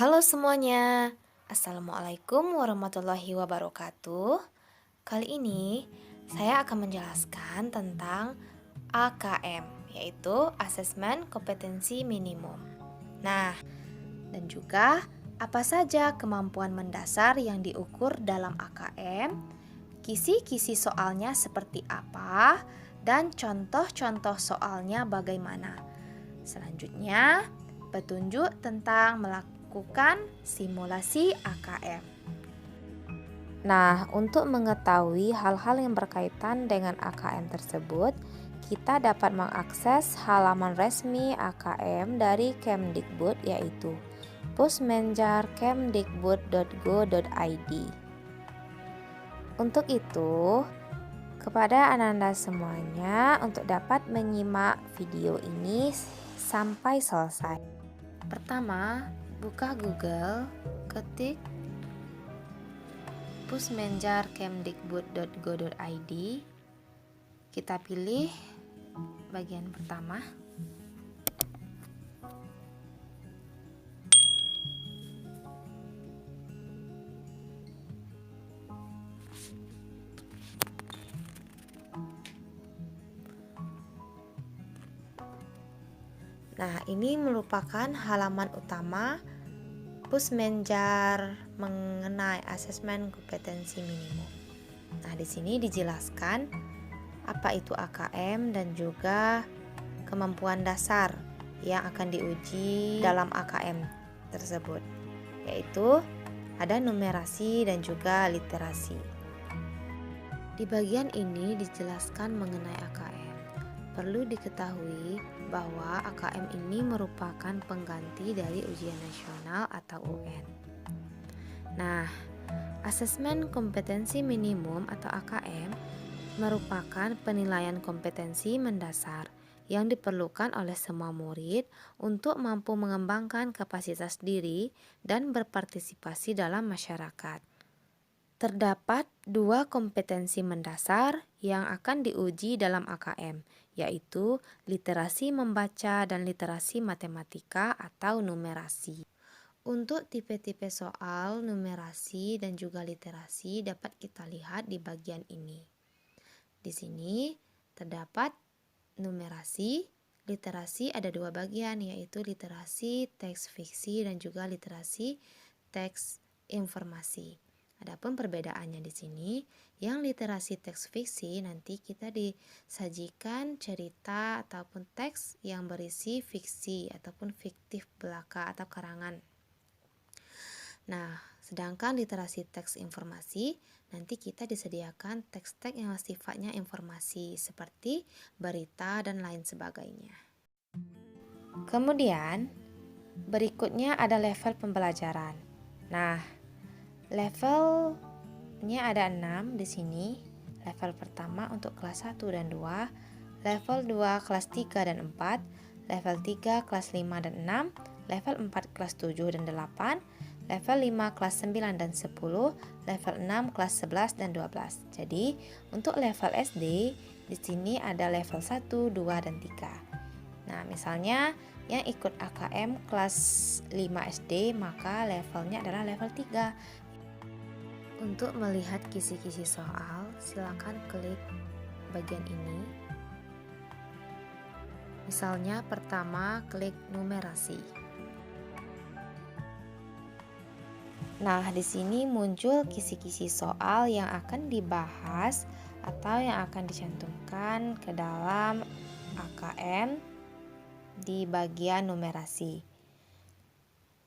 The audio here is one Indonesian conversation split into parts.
Halo semuanya, Assalamualaikum warahmatullahi wabarakatuh. Kali ini saya akan menjelaskan tentang AKM, yaitu Asesmen Kompetensi Minimum. Nah, dan juga apa saja kemampuan mendasar yang diukur dalam AKM, kisi-kisi soalnya seperti apa, dan contoh-contoh soalnya bagaimana. Selanjutnya, petunjuk tentang melakukan simulasi AKM. Nah, untuk mengetahui hal-hal yang berkaitan dengan AKM tersebut, kita dapat mengakses halaman resmi AKM dari Kemdikbud, yaitu pusmenjar.kemdikbud.go.id. Untuk itu, kepada Ananda semuanya untuk dapat menyimak video ini sampai selesai. Pertama, buka Google, ketik pusmenjar.kemdikbud.go.id. Kita pilih bagian pertama. Nah, ini merupakan halaman utama Pusmenjar mengenai asesmen kompetensi minimum. Nah, di sini dijelaskan apa itu AKM dan juga kemampuan dasar yang akan diuji dalam AKM tersebut, yaitu ada numerasi dan juga literasi. Di bagian ini dijelaskan mengenai AKM. Perlu diketahui bahwa AKM ini merupakan pengganti dari ujian nasional atau UN. Nah, asesmen kompetensi minimum atau AKM merupakan penilaian kompetensi mendasar yang diperlukan oleh semua murid untuk mampu mengembangkan kapasitas diri dan berpartisipasi dalam masyarakat. Terdapat dua kompetensi mendasar yang akan diuji dalam AKM, yaitu literasi membaca dan literasi matematika atau numerasi. Untuk tipe-tipe soal numerasi dan juga literasi dapat kita lihat di bagian ini. Di sini terdapat numerasi, literasi ada dua bagian, yaitu literasi teks fiksi dan juga literasi teks informasi. Adapun perbedaannya di sini, yang literasi teks fiksi nanti kita disajikan cerita ataupun teks yang berisi fiksi ataupun fiktif belaka atau karangan. Nah, sedangkan literasi teks informasi nanti kita disediakan teks-teks yang sifatnya informasi seperti berita dan lain sebagainya. Kemudian, berikutnya ada level pembelajaran. Nah, levelnya ada 6 di sini. Level pertama untuk kelas 1 dan 2, level 2 kelas 3 dan 4, level 3 kelas 5 dan 6, level 4 kelas 7 dan 8, level 5 kelas 9 dan 10, level 6 kelas 11 dan 12. Jadi, untuk level SD di sini ada level 1, 2 dan 3. Nah, misalnya yang ikut AKM kelas 5 SD, maka levelnya adalah level 3. Untuk melihat kisi-kisi soal, silakan klik bagian ini. Misalnya pertama klik numerasi. Nah, di sini muncul kisi-kisi soal yang akan dibahas atau yang akan dicantumkan ke dalam AKM di bagian numerasi.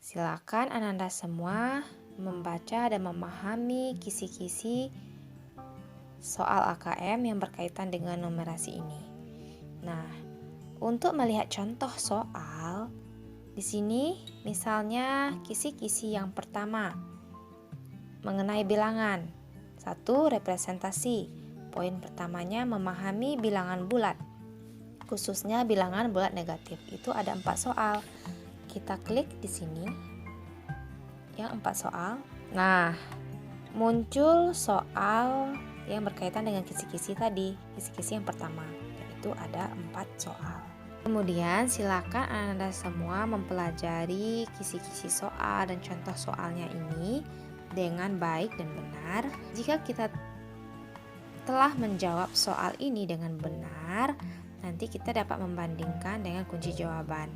Silakan Ananda semua membaca dan memahami kisi-kisi soal AKM yang berkaitan dengan numerasi ini. Nah, untuk melihat contoh soal, di sini misalnya kisi-kisi yang pertama mengenai bilangan. 1. Representasi. Poin pertamanya memahami bilangan bulat, khususnya bilangan bulat negatif. Itu ada 4 soal. Kita klik di sini yang 4 soal. Nah, muncul soal yang berkaitan dengan kisi-kisi tadi, kisi-kisi yang pertama, yaitu ada 4 soal. Kemudian silakan Anda semua mempelajari kisi-kisi soal dan contoh soalnya ini dengan baik dan benar. Jika kita telah menjawab soal ini dengan benar, nanti kita dapat membandingkan dengan kunci jawaban.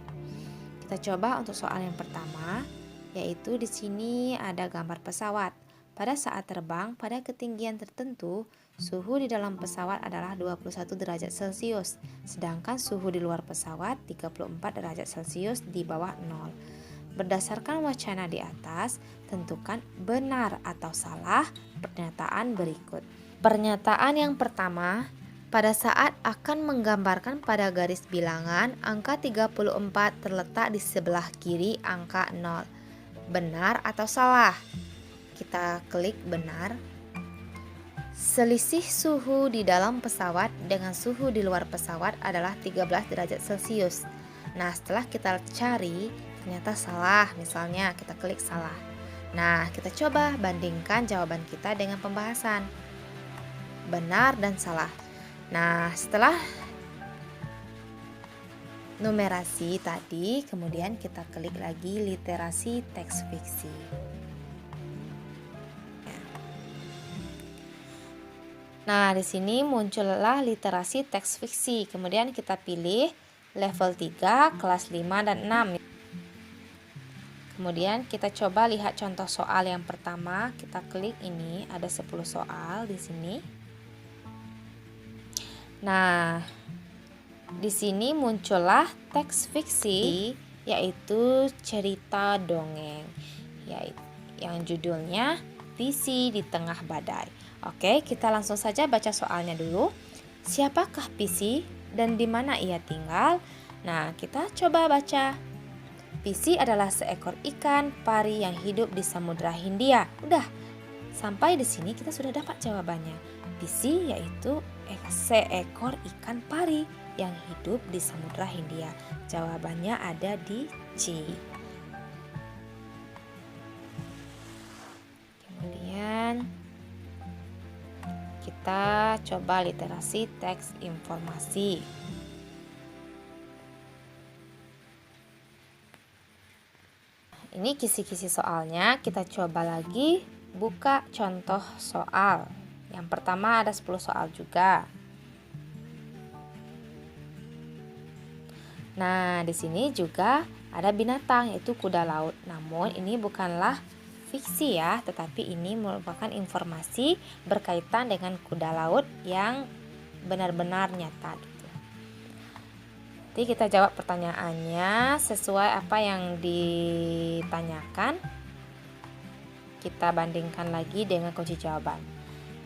Kita coba untuk soal yang pertama, yaitu di sini ada gambar pesawat. Pada saat terbang pada ketinggian tertentu, suhu di dalam pesawat adalah 21 derajat Celcius, sedangkan suhu di luar pesawat 34 derajat Celcius di bawah 0. Berdasarkan wacana di atas, tentukan benar atau salah pernyataan berikut. Pernyataan yang pertama, pada saat akan menggambarkan pada garis bilangan, angka 34 terletak di sebelah kiri angka 0. Benar atau salah? Kita klik benar. Selisih suhu di dalam pesawat dengan suhu di luar pesawat adalah 13 derajat Celcius. Nah, setelah kita cari, ternyata salah. Misalnya, kita klik salah. Nah, kita coba bandingkan jawaban kita dengan pembahasan. Benar dan salah. Nah, setelah numerasi tadi, kemudian kita klik lagi literasi teks fiksi. Nah, di sini muncullah literasi teks fiksi. Kemudian kita pilih level 3, kelas 5 dan 6. Kemudian kita coba lihat contoh soal yang pertama. Kita klik ini, ada 10 soal di sini. Nah, di sini muncullah teks fiksi, yaitu cerita dongeng, yaitu yang judulnya Visi di Tengah Badai. Oke, kita langsung saja baca soalnya dulu. Siapakah Pisi dan di mana ia tinggal? Nah, kita coba baca. Pisi adalah seekor ikan pari yang hidup di Samudra Hindia. Udah, sampai di sini kita sudah dapat jawabannya. Pisi yaitu seekor ikan pari yang hidup di Samudra Hindia. Jawabannya ada di C. Kemudian kita coba literasi teks informasi. Ini kisi-kisi soalnya. Kita coba lagi buka contoh soal. Yang pertama ada 10 soal juga. Nah, di sini juga ada binatang, yaitu kuda laut. Namun ini bukanlah fiksi ya, tetapi ini merupakan informasi berkaitan dengan kuda laut yang benar-benar nyata gitu. Jadi kita jawab pertanyaannya sesuai apa yang ditanyakan. Kita bandingkan lagi dengan kunci jawaban.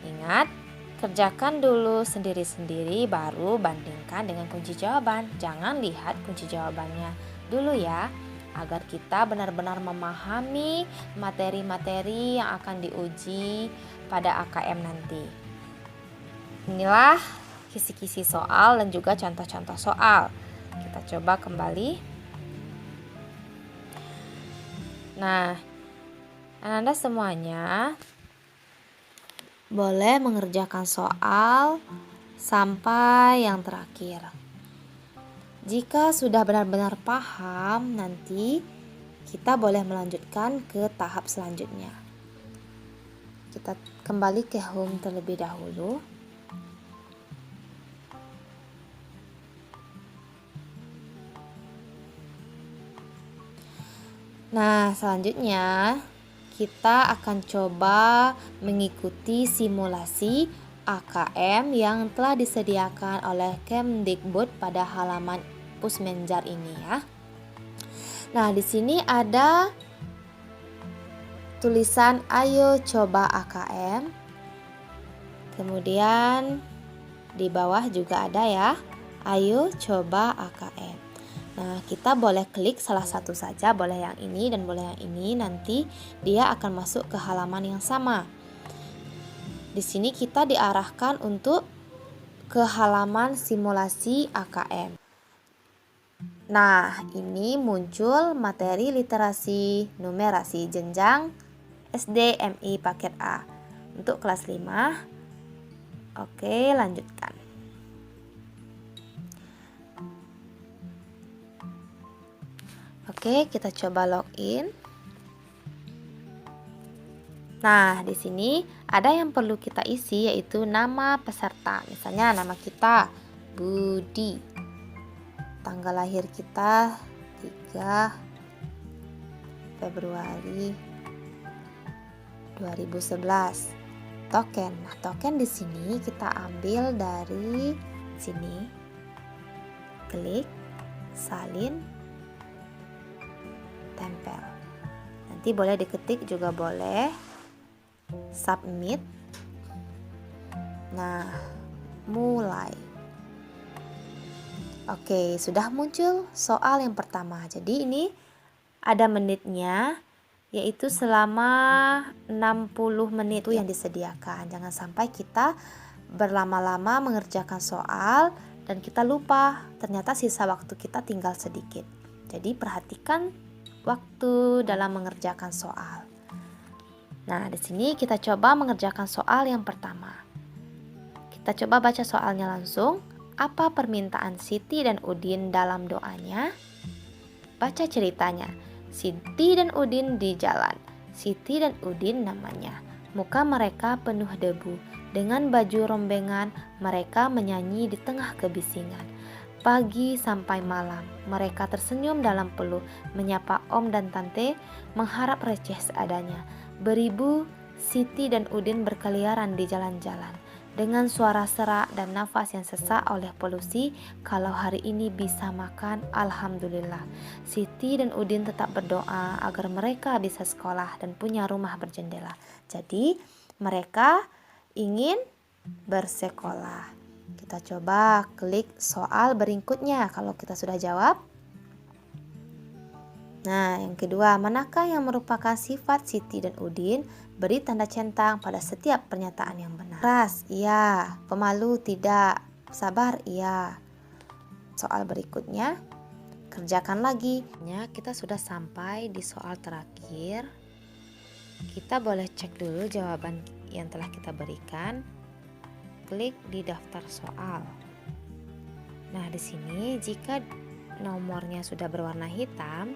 Ingat, kerjakan dulu sendiri-sendiri baru bandingkan dengan kunci jawaban. Jangan lihat kunci jawabannya dulu ya, agar kita benar-benar memahami materi-materi yang akan diuji pada AKM nanti. Inilah kisi-kisi soal dan juga contoh-contoh soal. Kita coba kembali. Nah, Anda semuanya boleh mengerjakan soal sampai yang terakhir. Jika sudah benar-benar paham, nanti kita boleh melanjutkan ke tahap selanjutnya. Kita kembali ke home terlebih dahulu. Nah, selanjutnya kita akan coba mengikuti simulasi AKM yang telah disediakan oleh Kemdikbud pada halaman Pusmenjar ini ya. Nah, di sini ada tulisan ayo coba AKM. Kemudian di bawah juga ada ya, ayo coba AKM. Nah, kita boleh klik salah satu saja, boleh yang ini dan boleh yang ini. Nanti dia akan masuk ke halaman yang sama. Di sini kita diarahkan untuk ke halaman simulasi AKM. Nah, ini muncul materi literasi numerasi jenjang SD MI paket A untuk kelas 5. Oke, lanjutkan. Oke, kita coba login. Nah, di sini ada yang perlu kita isi, yaitu nama peserta. Misalnya nama kita Budi. Tanggal lahir kita 3 Februari 2011. Token. Nah, token di sini kita ambil dari sini. Klik, salin, tempel. Nanti boleh diketik juga boleh. Submit. Nah, mulai. Oke, sudah muncul soal yang pertama. Jadi ini ada menitnya, yaitu selama 60 menit itu yang disediakan. Jangan sampai kita berlama-lama mengerjakan soal dan kita lupa, ternyata sisa waktu kita tinggal sedikit. Jadi perhatikan waktu dalam mengerjakan soal. Nah, di sini kita coba mengerjakan soal yang pertama. Kita coba baca soalnya langsung. Apa permintaan Siti dan Udin dalam doanya? Baca ceritanya. Siti dan Udin di jalan. Siti dan Udin namanya. Muka mereka penuh debu. Dengan baju rombengan, mereka menyanyi di tengah kebisingan. Pagi sampai malam, mereka tersenyum dalam peluh, menyapa om dan tante, mengharap receh seadanya. Beribu, Siti dan Udin berkeliaran di jalan-jalan. Dengan suara serak dan nafas yang sesak oleh polusi, kalau hari ini bisa makan, alhamdulillah. Siti dan Udin tetap berdoa agar mereka bisa sekolah dan punya rumah berjendela. Jadi, mereka ingin bersekolah. Kita coba klik soal berikutnya kalau kita sudah jawab. Nah, yang kedua, manakah yang merupakan sifat Siti dan Udin? Beri tanda centang pada setiap pernyataan yang benar. Keras, iya. Pemalu, tidak. Sabar, iya. Soal berikutnya, kerjakan lagi. Kita sudah sampai di soal terakhir. Kita boleh cek dulu jawaban yang telah kita berikan. Klik di daftar soal. Nah, di sini jika nomornya sudah berwarna hitam,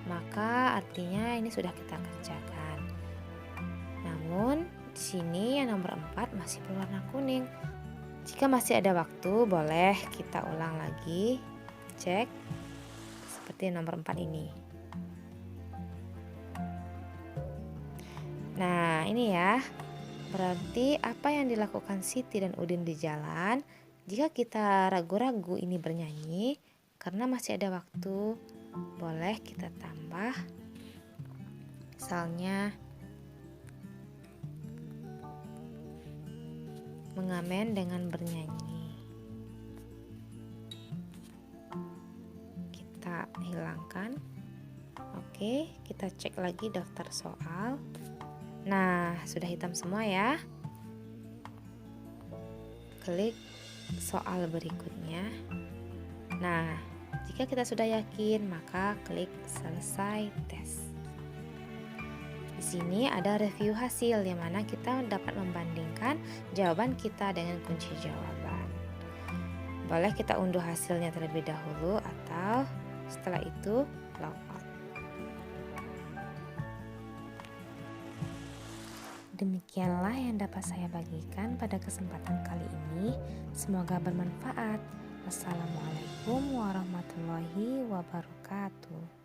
maka artinya ini sudah kita kerjakan. Namun di sini yang nomor 4 masih berwarna kuning. Jika masih ada waktu, boleh kita ulang lagi, cek seperti nomor 4 ini. Nah, ini ya. Berarti apa yang dilakukan Siti dan Udin di jalan? Jika kita ragu-ragu ini bernyanyi, karena masih ada waktu, boleh kita tambah. Misalnya mengamen dengan bernyanyi. Kita hilangkan. Oke, kita cek lagi daftar soal. Nah, sudah hitam semua ya. Klik soal berikutnya. Nah, jika kita sudah yakin, maka klik selesai tes. Di sini ada review hasil yang mana kita dapat membandingkan jawaban kita dengan kunci jawaban. Boleh kita unduh hasilnya terlebih dahulu atau setelah itu logout. Demikianlah yang dapat saya bagikan pada kesempatan kali ini. Semoga bermanfaat. Wassalamualaikum warahmatullahi wabarakatuh.